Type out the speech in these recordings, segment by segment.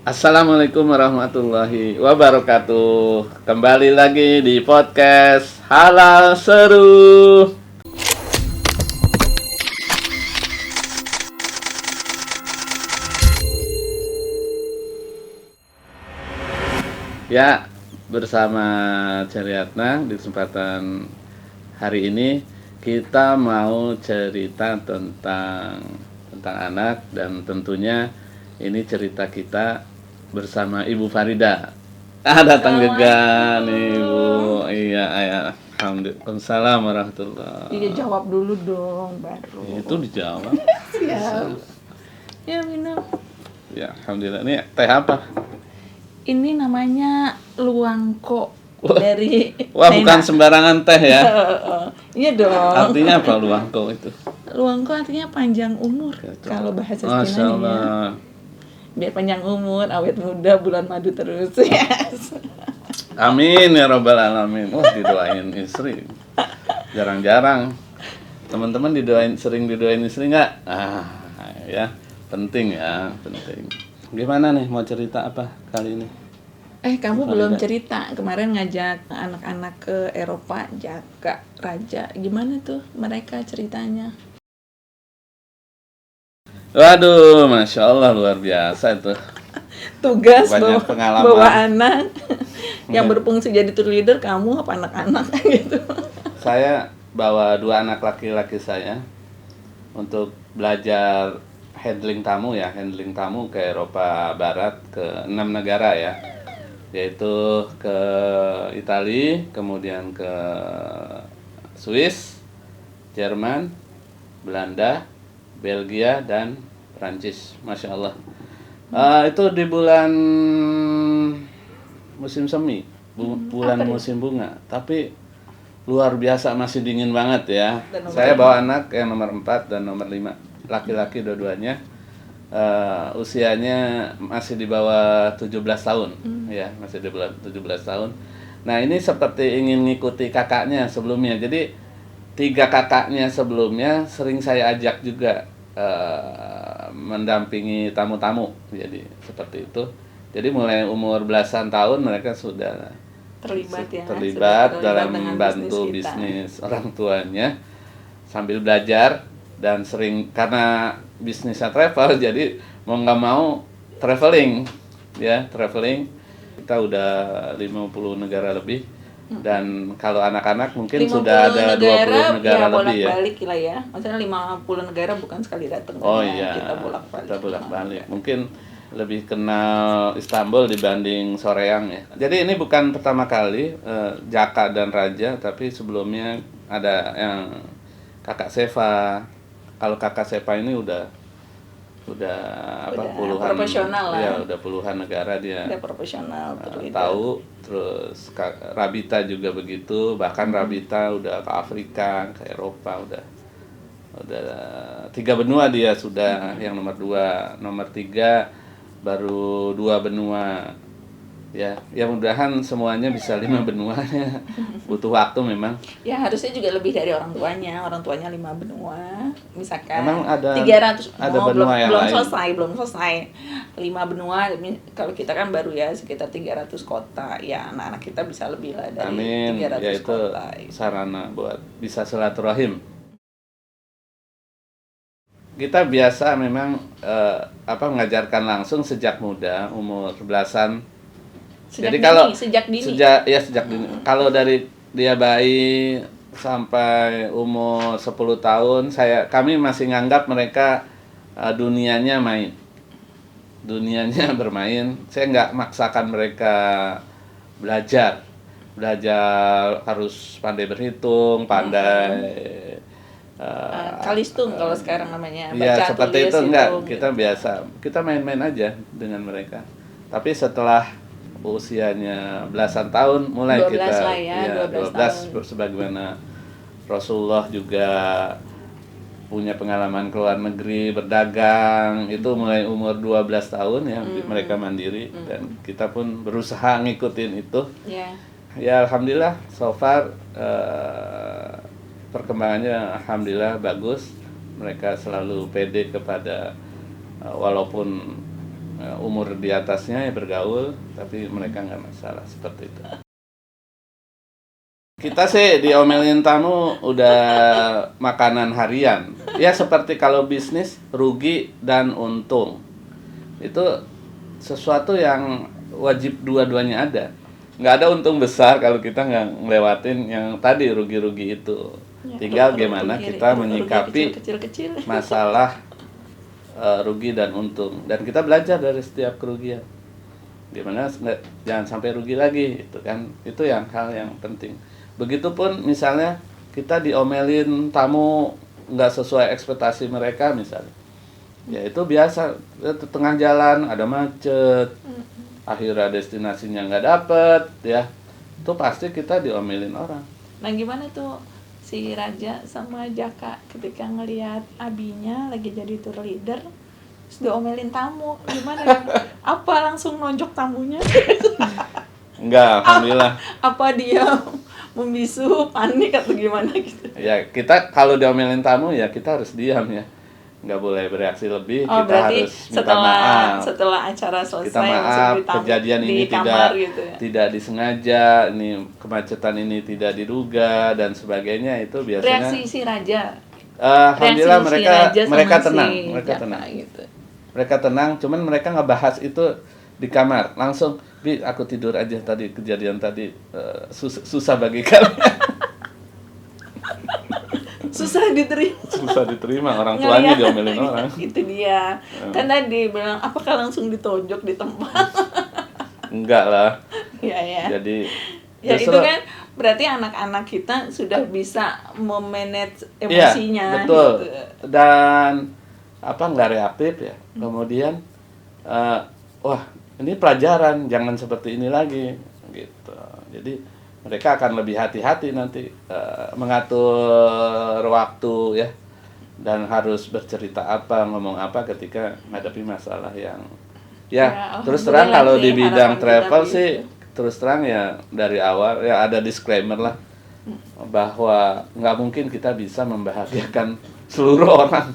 Assalamualaikum warahmatullahi wabarakatuh. Kembali lagi di podcast Halal Seru. Ya, bersama Ceriatna di kesempatan hari ini kita mau cerita tentang anak, dan tentunya ini cerita kita bersama Ibu Farida. Datang juga nih Ibu. Iya, iya. Alhamdulillah. Warahmatullahi. Iya, jawab dulu dong baru. Itu dijawab. Siap. Ya, minum. Ya, alhamdulillah. Ini teh apa? Ini namanya luangko dari Wah, China. bukan sembarangan teh ya. Iya dong. Artinya apa luangko itu? Luangko artinya panjang umur kalau bahasa Masya Cina ya. Allah. Biar panjang umur, awet muda, bulan madu terus. Yes. Amin ya robbal alamin. Wah, didoain istri. Jarang-jarang teman-teman sering didoain istri nggak? Ya, penting ya, penting. Gimana nih, mau cerita apa kali ini? Kamu belum cerita. Kemarin ngajak anak-anak ke Eropa, Jaka, Raja. Gimana tuh mereka ceritanya? Waduh, Masya Allah, luar biasa itu. Tugas Banyak pengalaman. bawa anak yang berfungsi jadi tour leader, kamu apa anak-anak gitu. Saya bawa 2 anak laki-laki saya untuk belajar handling tamu ke Eropa Barat, ke 6 negara ya, yaitu ke Italia, kemudian ke Swiss, Jerman, Belanda, Belgia, dan Prancis. Masya Allah. Itu di bulan musim semi, bulan musim bunga, tapi luar biasa, masih dingin banget ya. Saya bawa anak yang nomor 4 dan nomor 5, laki-laki dua-duanya. Usianya masih di bawah 17 tahun. Ya, masih di bawah 17 tahun. Nah, ini seperti ingin ngikuti kakaknya sebelumnya. Jadi 3 kakaknya sebelumnya sering saya ajak juga mendampingi tamu-tamu. Jadi seperti itu. Jadi mulai umur belasan tahun mereka sudah terlibat dalam membantu bisnis orang tuanya sambil belajar, dan sering karena bisnisnya travel, jadi mau nggak mau traveling kita udah 50 negara lebih, dan kalau anak-anak mungkin sudah ada 20 negara lebih ya. Bolak-balik lah ya. Maksudnya 50 negara bukan sekali datang. Oh iya, kita kita bolak-balik. Ya. Mungkin lebih kenal Istanbul dibanding Soreang ya. Jadi ini bukan pertama kali Jaka dan Raja, tapi sebelumnya ada yang Kakak Seva. Kalau Kakak Seva ini udah puluhan profesional lah. Ya, udah puluhan negara dia. Udah profesional Tahu. Terus Rabita juga begitu, bahkan Rabita udah ke Afrika, ke Eropa, udah 3 benua dia sudah. Yang nomor 2, nomor 3 baru 2 benua ya. Mudah-mudahan semuanya bisa 5 benuanya. Butuh waktu memang ya, harusnya juga lebih dari orang tuanya 5 benua misalkan. Memang ada 300 benua yang lain. belum selesai 5 benua. Kalau kita kan baru ya sekitar 300 kota ya, anak-anak kita bisa lebih lah dari Amin. 300 ya, itu kota. sarana buat bisa silaturahim. Kita biasa memang mengajarkan langsung sejak muda, umur belasan. Jadi sejak dini. Sejak dini. Kalau dari dia bayi sampai umur 10 tahun, kami masih nganggap mereka dunianya main. Dunianya bermain. Saya nggak maksakan mereka belajar. Belajar harus pandai berhitung, pandai kalistung kalau sekarang namanya, ya baca, seperti tulis, itu. Enggak, hitung, kita gitu. biasa, kita main-main aja dengan mereka. Tapi setelah usianya belasan tahun mulai 12 kita lah ya, 12 tahun. Sebagaimana Rasulullah juga punya pengalaman ke luar negeri berdagang, itu mulai umur 12 tahun ya. Mereka mandiri, dan kita pun berusaha ngikutin itu. Ya alhamdulillah, so far perkembangannya alhamdulillah bagus. Mereka selalu pede kepada walaupun umur di atasnya ya bergaul, tapi mereka nggak masalah seperti itu. Kita sih diomelin tamu udah makanan harian. Ya seperti kalau bisnis rugi dan untung. Itu sesuatu yang wajib dua-duanya ada. Nggak ada untung besar kalau kita nggak ngelewatin yang tadi rugi-rugi itu. Ya, Tinggal rugi, gimana rugi, kita rugi menyikapi kecil-kecil. masalah rugi dan untung. Dan kita belajar dari setiap kerugian. Gimana jangan sampai rugi lagi, itu kan. Itu yang hal yang penting. Begitupun misalnya kita diomelin tamu nggak sesuai ekspektasi mereka misalnya, ya itu biasa. Di tengah jalan ada macet, akhirnya destinasinya nggak dapet, ya itu pasti kita diomelin orang. Nah gimana tuh si Raja sama Jaka ketika ngelihat abinya lagi jadi tour leader terus diomelin tamu, gimana ya? Apa langsung nonjok tamunya? Enggak, alhamdulillah. Apa dia membisu, panik atau gimana gitu? Ya kita kalau diomelin tamu ya kita harus diam ya, nggak boleh bereaksi lebih. Oh, Kita berarti harus minta maaf. setelah acara selesai Kita maaf, kejadian ini kamar gitu ya? tidak disengaja, ini kemacetan ini tidak diduga dan sebagainya, itu biasanya. Reaksi si Raja. Alhamdulillah Reaksi si mereka Raja sama mereka si tenang, Jaka gitu. mereka tenang. Cuman mereka ngebahas itu di kamar langsung. Bi, aku tidur aja tadi, kejadian tadi susah bagi kalian. Susah diterima. Susah diterima, orang tuanya diomelin orang. Itu dia. Kan tadi bilang apakah langsung ditonjok di tempat? Enggak lah. Iya. Jadi Ya justru, itu kan berarti anak-anak kita sudah bisa memanage iya, emosinya. betul. Gitu. Dan nggak reaktif ya. Kemudian wah, ini pelajaran, jangan seperti ini lagi gitu. Jadi mereka akan lebih hati-hati nanti mengatur waktu ya, dan harus bercerita apa, ngomong apa ketika menghadapi masalah yang ya terus terang kalau di bidang travel sih terus terang ya dari awal ya ada disclaimer lah bahwa nggak mungkin kita bisa membahagiakan seluruh orang.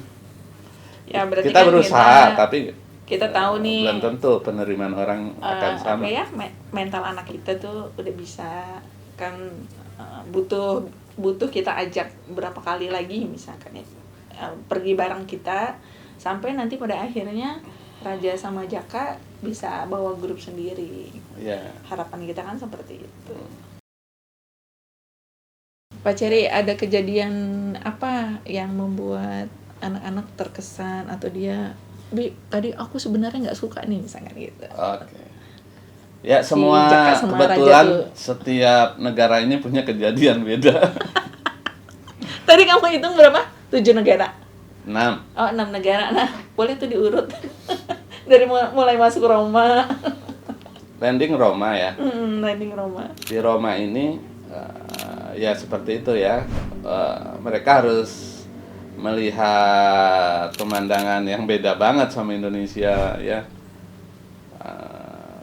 Ya, berarti kita kan berusaha tapi kita tahu nih belum tentu penerimaan orang akan sama. apa ya, mental anak kita tuh udah bisa kan, butuh kita ajak berapa kali lagi misalkan ya, pergi bareng kita sampai nanti pada akhirnya Raja sama Jaka bisa bawa grup sendiri. Ya. Harapan kita kan seperti itu. Pak Ceri, ada kejadian apa yang membuat anak-anak terkesan atau dia, Bi, tadi aku sebenarnya nggak suka nih misalkan gitu. Oke. Ya, semua kebetulan setiap negara ini punya kejadian beda. Tadi kamu hitung berapa? 7 negara? 6. Oh, 6 negara. Nah, boleh tuh diurut. Dari mulai masuk Roma. Landing Roma ya. Landing Roma. Di Roma ini ya seperti itu ya. Mereka harus melihat pemandangan yang beda banget sama Indonesia ya.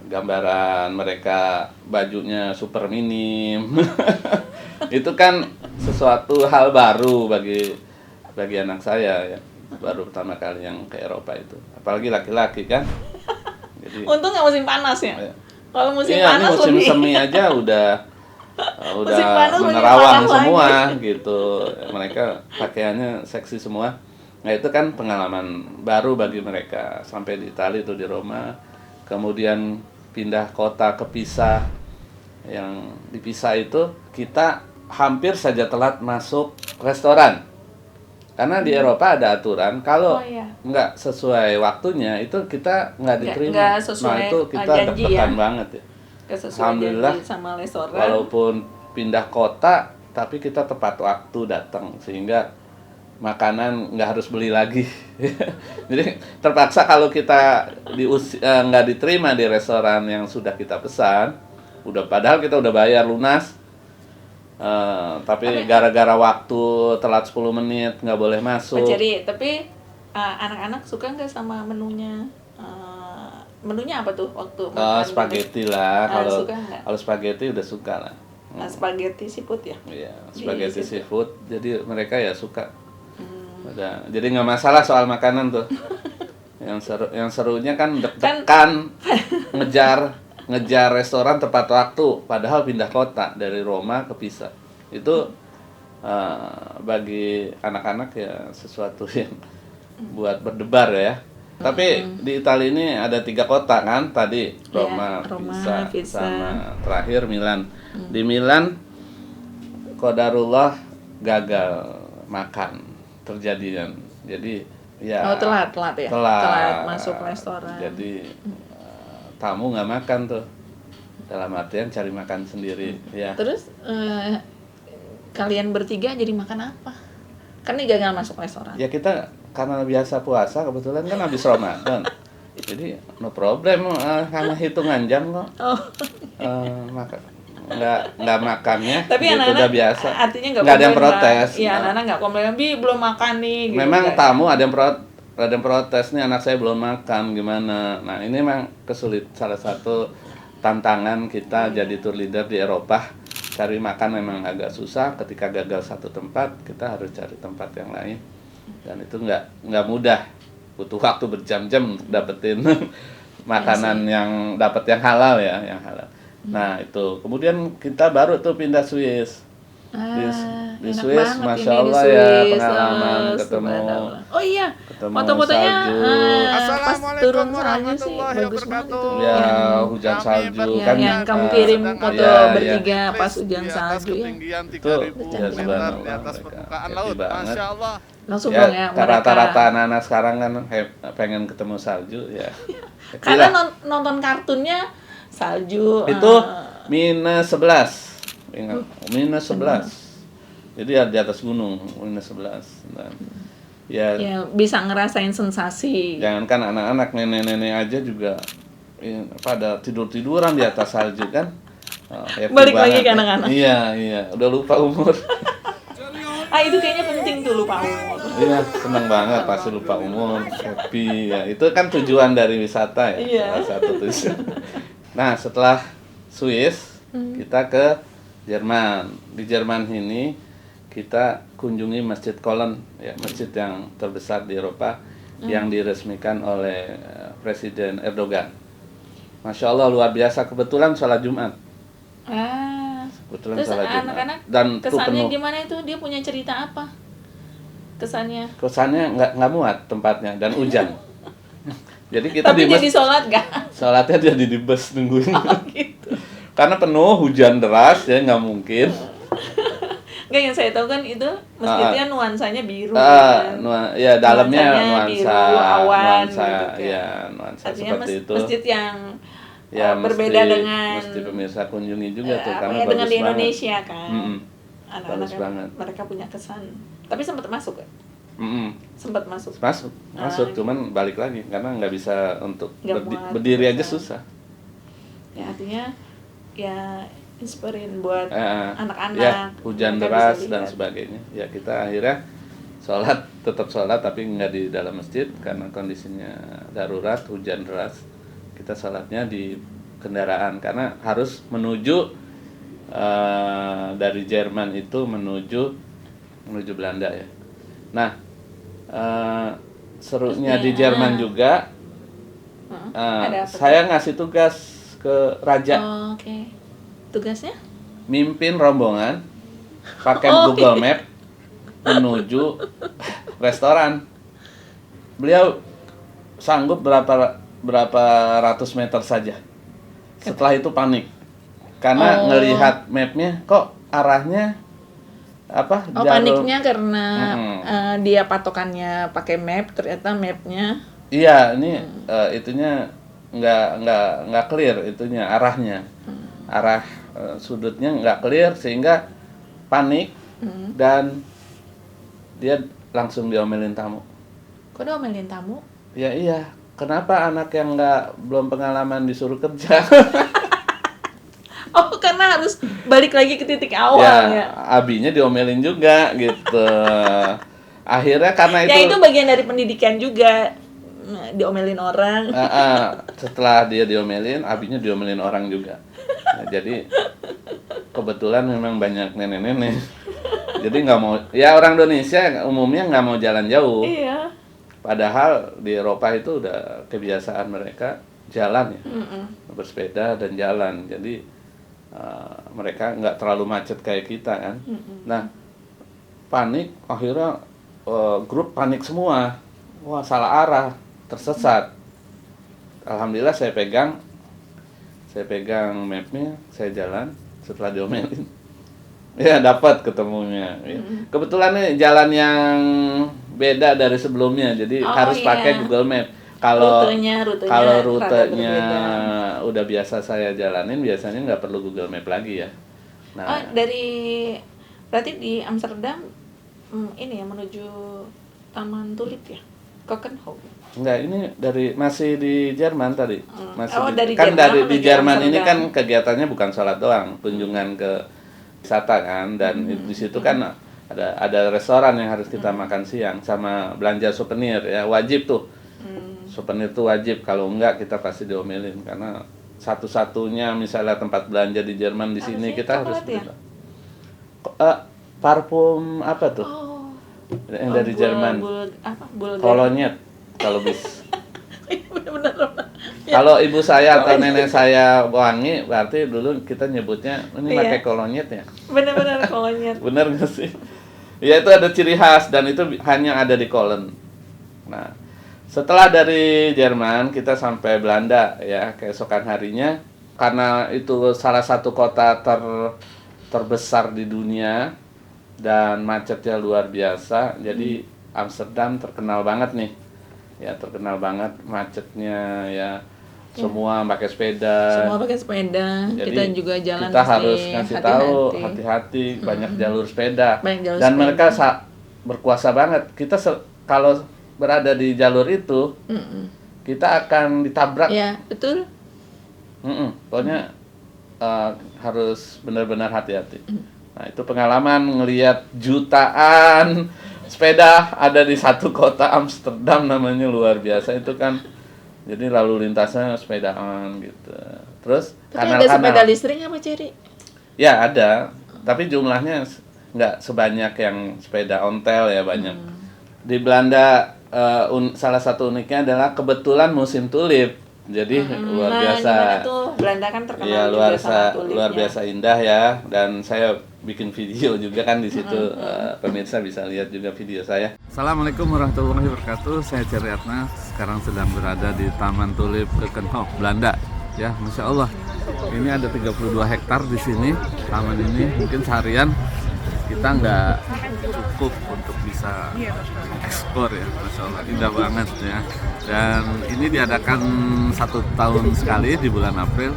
Gambaran mereka bajunya super minim. Itu kan sesuatu hal baru bagi anak saya ya. Baru pertama kali yang ke Eropa itu. Apalagi laki-laki kan. Jadi, untung nggak musim panas ya. Kalau musim iya, panas ini musim lebih. semi aja udah panas menerawang lebih semua lagi. gitu. Mereka pakaiannya seksi semua. Nah, itu kan pengalaman baru bagi mereka. Sampai di Italia itu di Roma. Kemudian pindah kota ke Pisa. Yang di Pisa itu kita hampir saja telat masuk restoran. Karena di Eropa ada aturan kalau nggak sesuai waktunya itu kita nggak diterima. Nggak sesuai nah itu kita janji deg-degan ya. banget ya. Alhamdulillah sama restoran. Walaupun pindah kota tapi kita tepat waktu datang sehingga makanan nggak harus beli lagi. Jadi terpaksa kalau kita nggak diterima di restoran yang sudah kita pesan, padahal kita udah bayar lunas. Tapi gara-gara waktu telat 10 menit nggak boleh masuk. Jadi tapi anak-anak suka nggak sama menunya? Menunya apa tuh waktu makan? Spaghetti lah. Kalau spaghetti udah suka lah. Spaghetti seafood ya? Iya, spaghetti seafood. Jadi mereka ya suka. Jadi nggak masalah soal makanan tuh. Yang serunya kan deg-degan ngejar restoran tepat waktu, padahal pindah kota dari Roma ke Pisa. Itu bagi anak-anak ya sesuatu yang buat berdebar ya. Tapi di Italia ini ada 3 kota kan tadi, Roma, Roma, Pisa, sama terakhir Milan. Di Milan qadarullah gagal makan terjadian. Jadi ya telat ya. Telat masuk restoran. Jadi tamu nggak makan tuh. Dalam artian cari makan sendiri ya. Terus kalian bertiga jadi makan apa? Kan ini gagal masuk restoran. Ya kita karena biasa puasa kebetulan kan habis Ramadan. Jadi no problem, hanya hitungan jam kok. Nggak makannya. Tapi gitu, anak-anak udah biasa. Artinya nggak ada yang protes. Iya, anak-anak nggak komplain, Bi belum makan nih. Gitu, memang kan. tamu ada yang protes nih, anak saya belum makan gimana. Nah ini memang salah satu tantangan kita jadi tour leader di Eropa. Cari makan memang agak susah. Ketika gagal satu tempat, kita harus cari tempat yang lain. Dan itu nggak mudah. Butuh waktu berjam-jam untuk dapetin makanan yang yang halal ya, yang halal. Nah itu kemudian kita baru tuh pindah Swiss. Di Swiss, masya Allah ya pengalaman ketemu. Oh iya, foto-fotonya pas turun salju sih bagus banget itu. Ya hujan salju kan. Yang kamu kirim foto bertiga pas hujan salju ya. Itu ya subhanallah mereka happy banget. Langsung dong ya mereka. Rata-rata anak-anak sekarang kan pengen ketemu salju ya. Karena nonton kartunnya salju. Itu -11. Ingat, -11. Jadi di atas gunung, -11. Dan ya bisa ngerasain sensasi. Jangankan anak-anak, nenek-nenek aja juga pada tidur-tiduran di atas salju kan. Balik lagi ke anak-anak. Iya, udah lupa umur. Itu kayaknya penting tuh lupa umur. Iya, seneng banget pasti lupa umur, happy ya. Itu kan tujuan dari wisata ya. Iya. Salah satu tujuan. Nah, setelah Swiss, kita ke Jerman. Di Jerman ini kita kunjungi Masjid Köln, ya, masjid yang terbesar di Eropa yang diresmikan oleh Presiden Erdogan. Masya Allah luar biasa, kebetulan sholat Jumat. Terus anak-anak dan kesannya gimana itu? Dia punya cerita apa? Kesannya nggak muat tempatnya dan hujan. Jadi kita tapi jadi sholat nggak? Sholatnya jadi di bus nungguin. Gitu. Karena penuh hujan deras ya nggak mungkin. Nggak, yang saya tahu kan itu masjidnya nuansanya biru kan. Ya dalamnya nuansa biru, awan nuansa gitu, ya nuansa artinya seperti itu. Masjid yang ya berbeda dengan mesti pemirsa kunjungi juga tuh karena ya, dengan di banget. Indonesia kan. Bagus banget. Mereka punya kesan. Tapi sempat masuk kan? Sempat masuk. Masuk, cuman balik lagi karena nggak bisa untuk berdiri aja susah. Ya artinya ya inspirin buat anak-anak. Ya, hujan deras dan sebagainya. Ya kita akhirnya tetap sholat tapi nggak di dalam masjid karena kondisinya darurat, hujan deras. Kita sholatnya di kendaraan karena harus menuju dari Jerman itu menuju Belanda ya. Nah, serunya di Jerman juga, saya ngasih tugas ke raja. Oke. Tugasnya? Mimpin rombongan pakai Google Map menuju restoran. Beliau sanggup berapa ratus meter saja. Setelah itu panik karena ngelihat mapnya kok arahnya jalur. Paniknya karena dia patokannya pakai map, ternyata mapnya ini itunya nggak clear itunya arahnya. Arah sudutnya nggak clear sehingga panik dan dia langsung diomelin tamu. Kok diomelin tamu? Ya iya, kenapa anak yang belum pengalaman disuruh kerja? Karena harus balik lagi ke titik awal ya. Abinya diomelin juga gitu. Akhirnya karena itu. Ya itu bagian dari pendidikan juga. Diomelin orang. Setelah dia diomelin, abinya diomelin orang juga. Nah, jadi kebetulan memang banyak nenek-nenek. Jadi nggak mau. Ya orang Indonesia umumnya nggak mau jalan jauh. Iya. Padahal di Eropa itu udah kebiasaan mereka jalan ya, bersepeda dan jalan. Jadi mereka nggak terlalu macet kayak kita kan. Nah, panik akhirnya grup panik semua. Wah, salah arah, tersesat. Alhamdulillah saya pegang mapnya, saya jalan. Setelah diomelin, ya dapat ketemunya. Kebetulan nih jalan yang beda dari sebelumnya, jadi harus pakai Google Map. Kalau rutenya udah biasa saya jalanin, biasanya nggak perlu Google Map lagi ya. Nah, berarti di Amsterdam ini ya menuju Taman Tulip ya, Keukenhof. Enggak, ini masih di Jerman tadi. Masih di Jerman ini kan kegiatannya bukan sholat doang, kunjungan ke wisata kan, dan di situ kan ada restoran yang harus kita makan siang sama belanja souvenir ya, wajib tuh. Souvenir tuh wajib, kalau enggak kita pasti diomelin karena satu-satunya misalnya tempat belanja di Jerman di sini kita harus parfum apa tuh? Yang dari Jerman. Kolonyet kalau bis. Kalau ibu saya atau nenek saya wangi, berarti dulu kita nyebutnya ini pakai kolonyet ya. Benar-benar kolonyet. Benar nggak sih? Ya itu ada ciri khas dan itu hanya ada di Köln. Nah, setelah dari Jerman kita sampai Belanda ya, keesokan harinya, karena itu salah satu kota terbesar di dunia dan macetnya luar biasa, jadi Amsterdam terkenal banget nih. Ya, terkenal banget macetnya ya. Semua pakai sepeda. Jadi, kita juga jalan kita harus ngasih tahu hati-hati, banyak jalur sepeda. Dan mereka berkuasa banget. Kita kalau berada di jalur itu, kita akan ditabrak. Ya, betul. Pokoknya harus benar-benar hati-hati. Nah, itu pengalaman ngelihat jutaan sepeda ada di satu kota Amsterdam, namanya luar biasa itu kan. Jadi lalu lintasnya sepedaan gitu. Terus kanal-kanal. Ada sepeda listrik apa, Ceri? Ya ada, tapi jumlahnya nggak sebanyak yang sepeda ontel ya, banyak. Di Belanda salah satu uniknya adalah kebetulan musim tulip. Jadi luar biasa. Tuh, Belanda kan terkenal ya, juga sama tulipnya. Luar biasa indah ya, dan saya bikin video juga kan di situ. Pemirsa bisa lihat juga video saya. Assalamualaikum warahmatullahi wabarakatuh. Saya Ceriatna, sekarang sedang berada di Taman Tulip Keukenhof, Belanda. Ya, Masya Allah. Ini ada 32 hektar di sini. Taman ini mungkin seharian kita nggak cukup untuk bisa ekspor ya, Masya Allah, indah banget ya. Dan ini diadakan 1 tahun sekali di bulan April.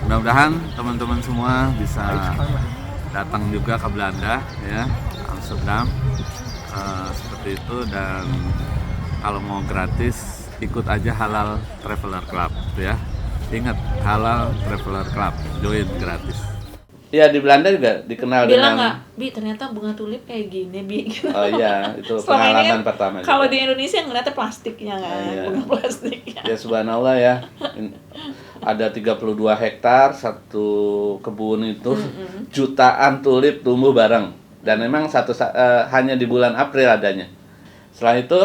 Mudah-mudahan teman-teman semua bisa datang juga ke Belanda ya, Amsterdam, seperti itu. Dan kalau mau gratis ikut aja Halal Traveler Club ya. Ingat, Halal Traveler Club, join gratis. Ya, di Belanda juga dikenal bilang nggak, Bi, ternyata bunga tulip kayak gini, Bi. Oh iya, itu pengalaman pertama. Kalau di Indonesia ngeliatnya plastiknya kan, bunga plastiknya. Ya subhanallah ya, ada 32 hektar, satu kebun itu, jutaan tulip tumbuh bareng. Dan memang hanya di bulan April adanya. Setelah itu,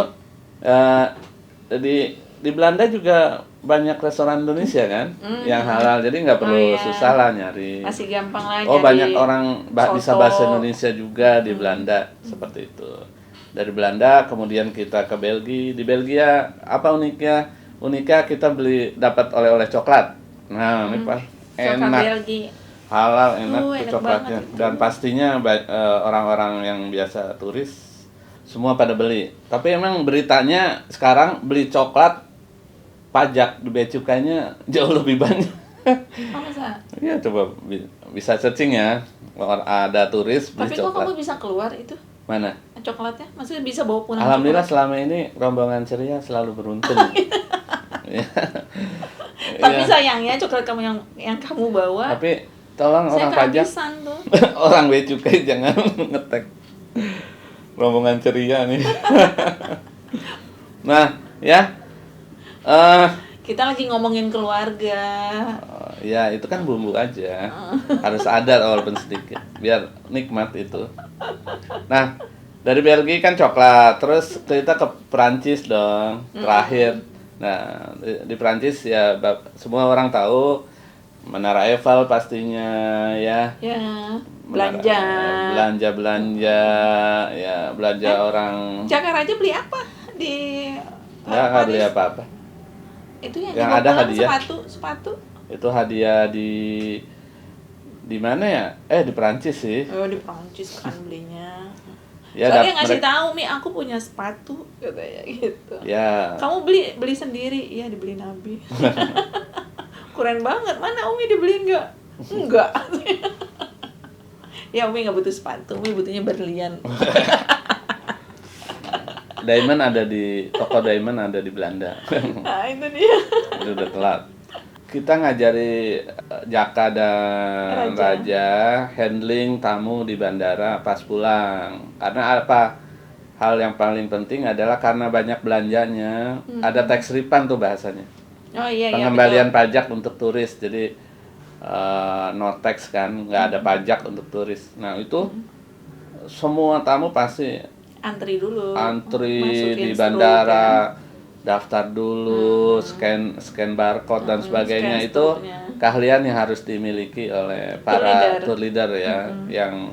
di Belanda juga banyak restoran Indonesia kan, yang halal, jadi nggak perlu susah lah nyari. Masih gampang lah. Banyak orang bisa bahasa Indonesia juga di Belanda, seperti itu. Dari Belanda kemudian kita ke Belgia. Di Belgia apa uniknya? Uniknya kita dapat oleh-oleh coklat. Nah, ini enak, halal, enak tuh coklatnya. Dan pastinya orang-orang yang biasa turis semua pada beli. Tapi emang beritanya sekarang beli coklat, pajak di bea cukainya jauh lebih banyak. Oh, masa? Iya, coba bisa searching ya. Ada turis beli coklat. Tapi kok kamu bisa keluar itu? Mana? Coklatnya? Maksudnya bisa bawa pulang? Alhamdulillah coklat? Selama ini rombongan ceria selalu beruntung. Tapi sayangnya coklat kamu yang kamu bawa. Tapi tolong orang pajak, tuh. orang bea cukai jangan ngetek rombongan ceria nih. Nah, ya. Kita lagi ngomongin keluarga. Ya itu kan bumbu aja. Harus ada walaupun sedikit biar nikmat itu. Nah, Dari Belgia kan coklat, terus kita ke Perancis dong, terakhir. Nah, di Perancis ya semua orang tahu Menara Eiffel pastinya ya. Ya, belanja. Belanja ya, belanja orang. Jakar aja beli apa di Nggak Paris? beli apa-apa. Itu yang Yang dibawa ada pulang hadiah. sepatu. Itu hadiah di mana ya? Di Perancis sih. Oh, di Prancis kan belinya. Ya, Soalnya ngasih tahu, Mi, aku punya sepatu, katanya gitu. Ya. Kamu beli sendiri? Iya, dibeli Nabi. Keren banget. Mana Umi dibeliin nggak? Enggak. Ya, Umi nggak butuh sepatu, Umi butuhnya berlian. Diamond ada di toko Diamond ada di Belanda. Nah, itu dia. Itu udah telat. Kita ngajari Jaka dan Raja handling tamu di bandara pas pulang. Karena apa? Hal yang paling penting adalah karena banyak belanjanya, ada tax refund tuh bahasanya. Oh iya, Pengembalian pajak untuk turis. Jadi no tax kan, nggak ada pajak untuk turis. Nah, itu semua tamu pasti antri dulu. Antri di bandara, daftar dulu, scan barcode dan sebagainya. Itu keahlian yang harus dimiliki oleh para tour leader ya, yang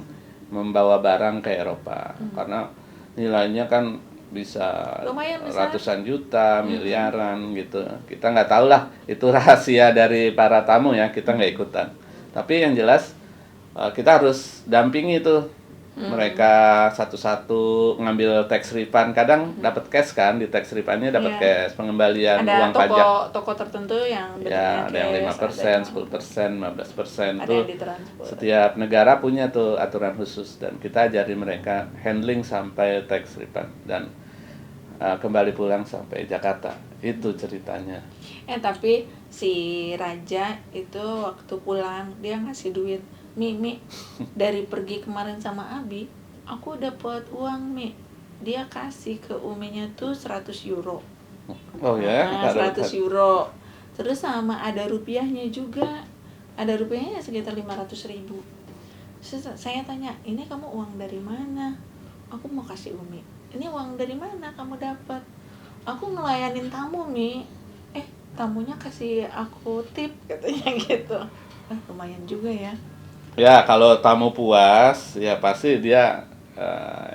membawa barang ke Eropa. Karena nilainya kan bisa ratusan juta, miliaran gitu. Kita nggak tahu lah, itu rahasia dari para tamu ya, kita nggak ikutan. Tapi yang jelas kita harus dampingi tuh mereka satu-satu ngambil tax refund. Kadang dapat cash kan, di tax refundnya dapat cash, pengembalian uang pajak. Ada toko tertentu yang ya, ada yang 5%, 10%, 15% tuh. Setiap negara punya tuh aturan khusus dan kita ajari mereka handling sampai tax refund dan kembali pulang sampai Jakarta. Itu ceritanya. Tapi si Raja itu waktu pulang dia ngasih duit. Mi, dari pergi kemarin sama Abi, aku dapat uang, Mi. Dia kasih ke Uminya tuh 100 euro. Oh ya? 100 euro. Terus sama ada rupiahnya juga. Ada rupiahnya sekitar 500.000. Saya tanya, ini kamu uang dari mana? Aku mau kasih Umi. Ini uang dari mana kamu dapat? Aku ngelayanin tamu, Mi. Tamunya kasih aku tip, katanya gitu. Lumayan juga ya. Ya, kalau tamu puas, ya pasti dia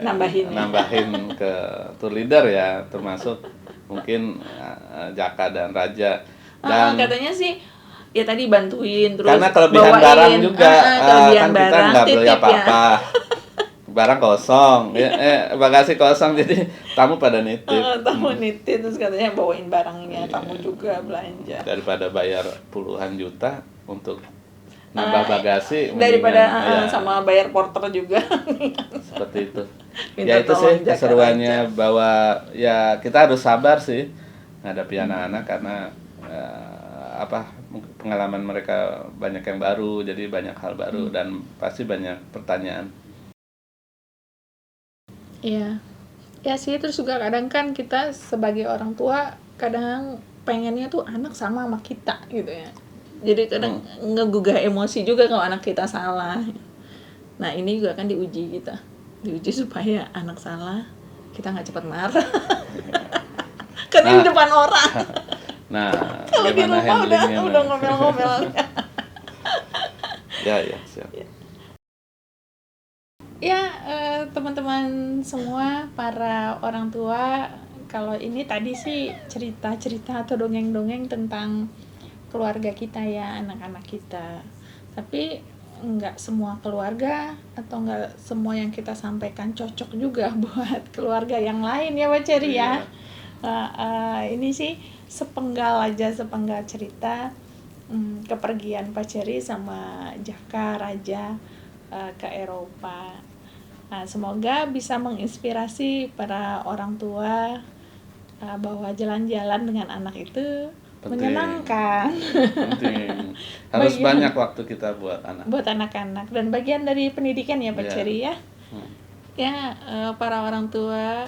nambahin ke tour leader ya, termasuk mungkin Jaka dan Raja. Dan katanya sih, ya tadi bantuin terus karena kelebihan bawain, barang juga, kelebihan kan kita nggak beli apa-apa. Barang kosong, bagasi kosong, jadi tamu pada nitip. Tamu nitip, terus katanya bawain barangnya, tamu juga belanja. Daripada bayar puluhan juta untuk nambah bagasi daripada sama bayar porter juga. Seperti itu. Ya itu sih keseruannya, bahwa ya kita harus sabar sih ngadapi anak-anak karena pengalaman mereka banyak yang baru, jadi banyak hal baru dan pasti banyak pertanyaan. Iya. Ya sih, terus juga kadang kan kita sebagai orang tua kadang pengennya tuh anak sama kita gitu ya. Jadi kadang ngegugah emosi juga kalau anak kita salah. Nah ini juga kan diuji kita. Diuji supaya anak salah, kita nggak cepat marah. Karena di depan orang. Nah, kalau di rumah udah ngomel-ngomel. Ya, siap. Ya, teman-teman semua, para orang tua, kalau ini tadi sih cerita-cerita atau dongeng-dongeng tentang keluarga kita ya, anak-anak kita. Tapi nggak semua keluarga atau nggak semua yang kita sampaikan cocok juga buat keluarga yang lain ya, Pak Ceri ya. Ini sih sepenggal cerita kepergian Pak Ceri sama Jaka Raja ke Eropa. Nah, semoga bisa menginspirasi para orang tua bahwa jalan-jalan dengan anak itu menyenangkan. Penting. Harus banyak waktu kita buat anak. Buat anak-anak dan bagian dari pendidikan ya Pak Ceri ya. Ya, para orang tua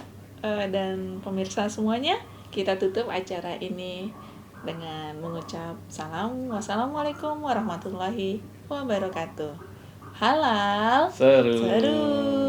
dan pemirsa semuanya, kita tutup acara ini dengan mengucap salam. Wassalamualaikum warahmatullahi wabarakatuh. Halal Seru.